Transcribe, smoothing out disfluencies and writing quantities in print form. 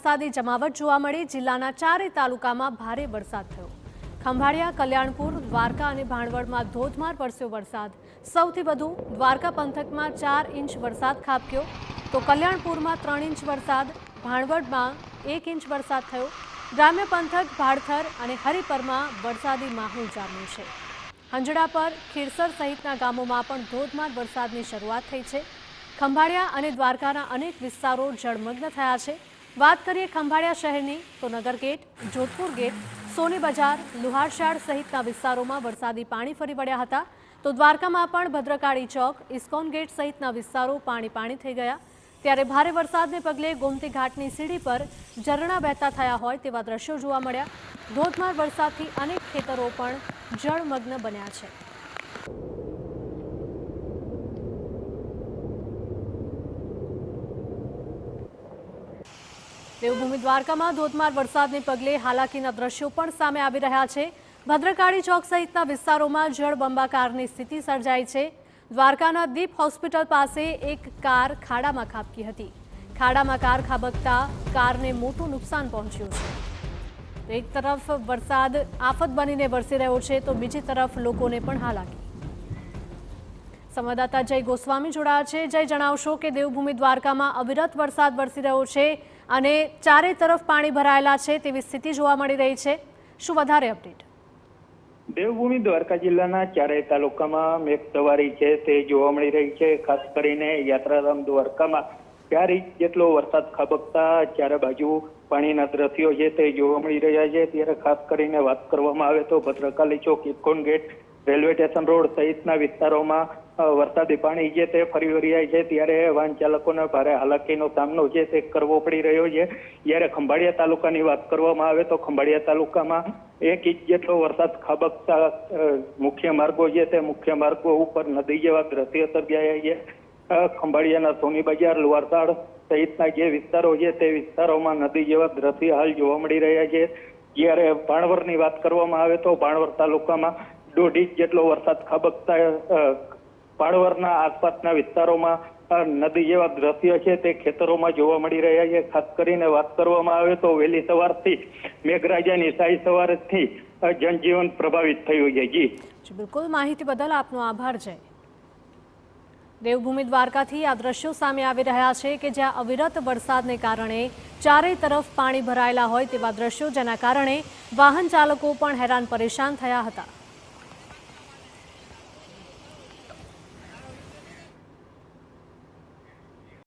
વરસાદી જમાવટ જોવા મળી। જિલ્લાના 4 તાલુકામાં ભારે વરસાદ થયો। ખંભાળિયા, કલ્યાણપુર, દ્વારકા અને ભાણવડમાં ધોધમાર વરસ્યો વરસાદ। સૌથી વધુ દ્વારકા પંથકમાં 4 ઇંચ વરસાદ ખાબક્યો તો કલ્યાણપુરમાં 3 ઇંચ વરસાદ, ભાણવડમાં 1 ઇંચ વરસાદ થયો। ગ્રામ્ય પંથક ભાડથર અને હરિપરમાં વરસાદી માહોલ જામ્યો છે। હંજડા પર, ખીરસર સહિતના ગામોમાં પણ ધોધમાર વરસાદની શરૂઆત થઈ છે। ખંભાળિયા અને દ્વારકાના અનેક વિસ્તારો જળમગ્ન થયા છે। વાત કરીએ ખંભાળિયા શહેરની તો નગર ગેટ, જોધપુર ગેટ, સોની બજાર, લુહારશાળ સહિતના વિસ્તારોમાં વરસાદી પાણી ફરી વળ્યા હતા તો દ્વારકામાં પણ ભદ્રકાળી ચોક, ઇસ્કોન ગેટ સહિતના વિસ્તારો પાણી થઈ ગયા। ત્યારે ભારે વરસાદને પગલે ગોમતી ઘાટની સીડી પર ઝરણા વહેતા થયા હોય તેવા દ્રશ્યો જોવા મળ્યા। ધોધમાર વરસાદથી અનેક ખેતરો પણ જળમગ્ન બન્યા છે। દેવભૂમિ દ્વારકામાં ધોધમાર વરસાદને પગલે હાલાકીના દ્રશ્યો પણ સામે આવી રહ્યા છે। ભદ્રકાળી ચોક સહિતના વિસ્તારોમાં જળબંબાકારની સ્થિતિ સર્જાઈ છે। દ્વારકાના દીપ હોસ્પિટલ પાસે એક કાર ખાડામાં ખાબકી હતી। ખાડામાં કાર ખાબકતા કારને મોટું નુકસાન પહોંચ્યું છે। એક તરફ વરસાદ આફત બનીને વરસી રહ્યો છે તો બીજી તરફ લોકોને પણ હાલાકી। સંવાદદાતા જય ગોસ્વામી જોડાયા છે। જય, જણાવશો કે દેવભૂમિ દ્વારકામાં અવિરત વરસાદ વરસી રહ્યો છે અને ચારે તરફ પાણી ભરાયેલા છે તેવી સ્થિતિ જોવા મળી રહી છે। શું વધારે અપડેટ? દેવભૂમિ દ્વારકા જિલ્લાના 4 તાલુકામાં મેઘસવારી છે તે જોવા મળી રહી છે। ખાસ કરીને યાત્રાધામ દ્વારકામાં 4 ઇંચ જેટલો વરસાદ ખાબકતા ચારે બાજુ પાણીના દ્રશ્યો છે તે જોવા મળી રહ્યા છે। ત્યારે ખાસ કરીને વાત કરવામાં આવે તો Bhadrakali Chowk, ISKCON gate, railway station road સહિતના વિસ્તારોમાં વરસાદી પાણી છે તે ફરી વળ્યા છે। ત્યારે વાહન ચાલકોને ભારે હાલાકીનો સામનો છે તે કરવો પડી રહ્યો છે। જ્યારે ખંભાળિયા તાલુકાની વાત કરવામાં આવે તો ખંભાળિયા તાલુકામાં 1 ઇંચ જેટલો વરસાદ ખાબકતા મુખ્ય માર્ગો છે તે મુખ્ય માર્ગો ઉપર નદી જેવા દ્રશ્યો સર્જાયા છે। ખંભાળિયાના સોની બજાર, લુહારશાળ સહિતના જે વિસ્તારો છે તે વિસ્તારોમાં નદી જેવા દ્રશ્યો હાલ જોવા મળી રહ્યા છે। જ્યારે ભાણવડની વાત કરવામાં આવે તો ભાણવડ તાલુકામાં 1.5 ઇંચ જેટલો વરસાદ ખાબકતા ભાણવડના આસપાસના વિસ્તારોમાં નદી જેવા દ્રશ્યો છે તે ખેતરોમાં જોવા મળી રહ્યા છે। ખાસ કરીને વાત કરવામાં આવે તો વહેલી સવારથી મેઘરાજાની શાહી સવારથી જનજીવન પ્રભાવિત થયું છે। જી બિલકુલ, માહિતી બદલ આપનો આભાર છે। દેવભૂમિ દ્વારકાથી આ દ્રશ્યો સામે આવી રહ્યા છે કે જ્યાં અવિરત વરસાદને કારણે ચારે તરફ પાણી ભરાયેલા હોય તેવા દ્રશ્યો, જેના કારણે વાહન ચાલકો પણ હેરાન પરેશાન થયા હતા।